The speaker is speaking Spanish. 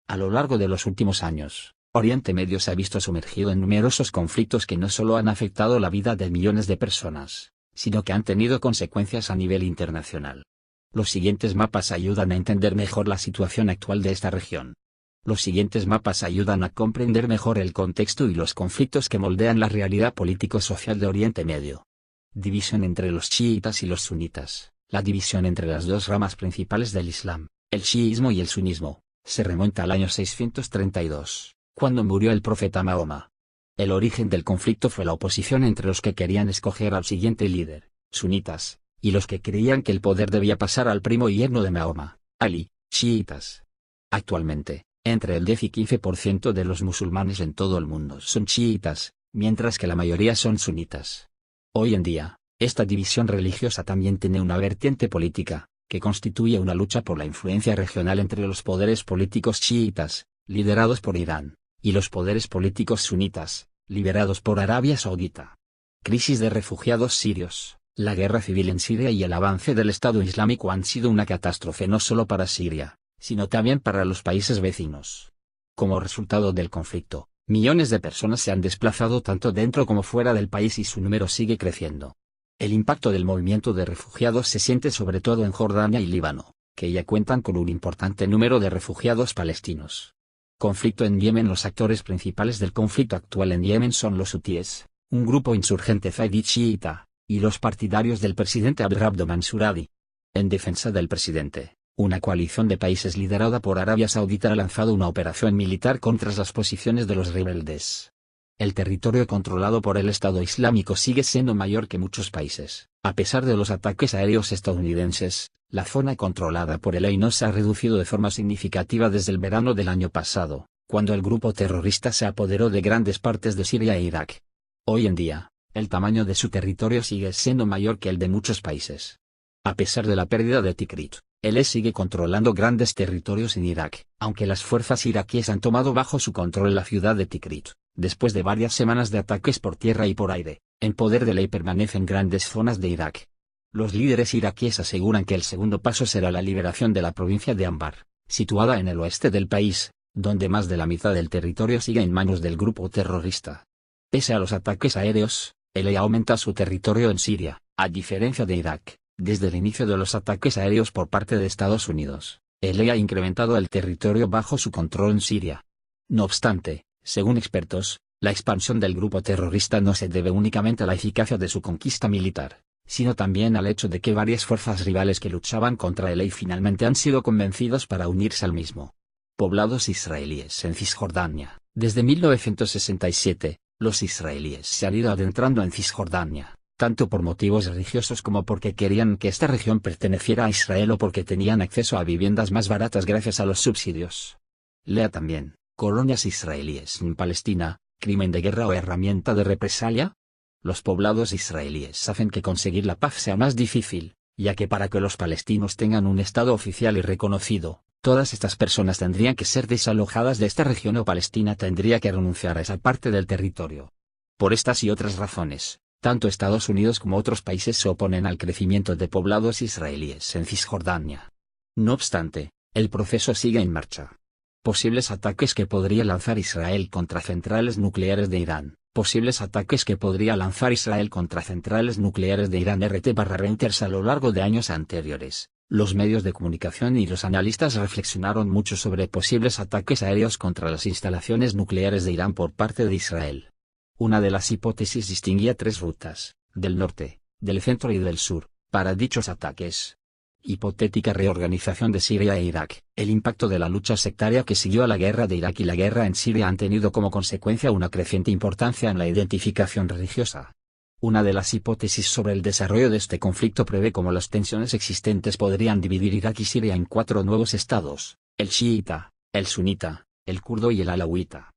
A lo largo de los últimos años, Oriente Medio se ha visto sumergido en numerosos conflictos que no solo han afectado la vida de millones de personas, sino que han tenido consecuencias a nivel internacional. Los siguientes mapas ayudan a entender mejor la situación actual de esta región. Los siguientes mapas ayudan a comprender mejor el contexto y los conflictos que moldean la realidad político-social de Oriente Medio. División entre los chiitas y los sunitas. La división entre las dos ramas principales del Islam, el chiismo y el sunismo, se remonta al año 632, cuando murió el profeta Mahoma. El origen del conflicto fue la oposición entre los que querían escoger al siguiente líder, sunitas, y los que creían que el poder debía pasar al primo y yerno de Mahoma, Ali, chiitas. Actualmente, entre el 10 y 15% de los musulmanes en todo el mundo son chiitas, mientras que la mayoría son sunitas. Hoy en día, esta división religiosa también tiene una vertiente política, que constituye una lucha por la influencia regional entre los poderes políticos chiitas, liderados por Irán, y los poderes políticos sunitas, liderados por Arabia Saudita. Crisis de refugiados sirios. La guerra civil en Siria y el avance del Estado Islámico han sido una catástrofe no solo para Siria, sino también para los países vecinos. Como resultado del conflicto, millones de personas se han desplazado tanto dentro como fuera del país y su número sigue creciendo. El impacto del movimiento de refugiados se siente sobre todo en Jordania y Líbano, que ya cuentan con un importante número de refugiados palestinos. Conflicto en Yemen. Los actores principales del conflicto actual en Yemen son los hutíes, un grupo insurgente zaidí chiita, y los partidarios del presidente Abd Mansur Hadi. En defensa del presidente, una coalición de países liderada por Arabia Saudita ha lanzado una operación militar contra las posiciones de los rebeldes. El territorio controlado por el Estado Islámico sigue siendo mayor que muchos países. A pesar de los ataques aéreos estadounidenses, la zona controlada por el EI se ha reducido de forma significativa desde el verano del año pasado, cuando el grupo terrorista se apoderó de grandes partes de Siria e Irak. Hoy en día, el tamaño de su territorio sigue siendo mayor que el de muchos países. A pesar de la pérdida de Tikrit, el EI sigue controlando grandes territorios en Irak, aunque las fuerzas iraquíes han tomado bajo su control la ciudad de Tikrit. Después de varias semanas de ataques por tierra y por aire, en poder del EI permanecen grandes zonas de Irak. Los líderes iraquíes aseguran que el segundo paso será la liberación de la provincia de Anbar, situada en el oeste del país, donde más de la mitad del territorio sigue en manos del grupo terrorista. Pese a los ataques aéreos, el EI aumenta su territorio en Siria, a diferencia de Irak. Desde el inicio de los ataques aéreos por parte de Estados Unidos, el EI ha incrementado el territorio bajo su control en Siria. No obstante, según expertos, la expansión del grupo terrorista no se debe únicamente a la eficacia de su conquista militar, sino también al hecho de que varias fuerzas rivales que luchaban contra el EI finalmente han sido convencidas para unirse al mismo. Poblados israelíes en Cisjordania. Desde 1967, los israelíes se han ido adentrando en Cisjordania, tanto por motivos religiosos como porque querían que esta región perteneciera a Israel o porque tenían acceso a viviendas más baratas gracias a los subsidios. Lea también. ¿Colonias israelíes en Palestina, crimen de guerra o herramienta de represalia? Los poblados israelíes hacen que conseguir la paz sea más difícil, ya que para que los palestinos tengan un Estado oficial y reconocido, todas estas personas tendrían que ser desalojadas de esta región o Palestina tendría que renunciar a esa parte del territorio. Por estas y otras razones, tanto Estados Unidos como otros países se oponen al crecimiento de poblados israelíes en Cisjordania. No obstante, el proceso sigue en marcha. Posibles ataques que podría lanzar Israel contra centrales nucleares de Irán. Posibles ataques que podría lanzar Israel contra centrales nucleares de Irán. Reuters. A lo largo de años anteriores, los medios de comunicación y los analistas reflexionaron mucho sobre posibles ataques aéreos contra las instalaciones nucleares de Irán por parte de Israel. Una de las hipótesis distinguía tres rutas, del norte, del centro y del sur, para dichos ataques. Hipotética reorganización de Siria e Irak. El impacto de la lucha sectaria que siguió a la guerra de Irak y la guerra en Siria han tenido como consecuencia una creciente importancia en la identificación religiosa. Una de las hipótesis sobre el desarrollo de este conflicto prevé cómo las tensiones existentes podrían dividir Irak y Siria en 4 nuevos estados, el chiita, el sunita, el kurdo y el alawita.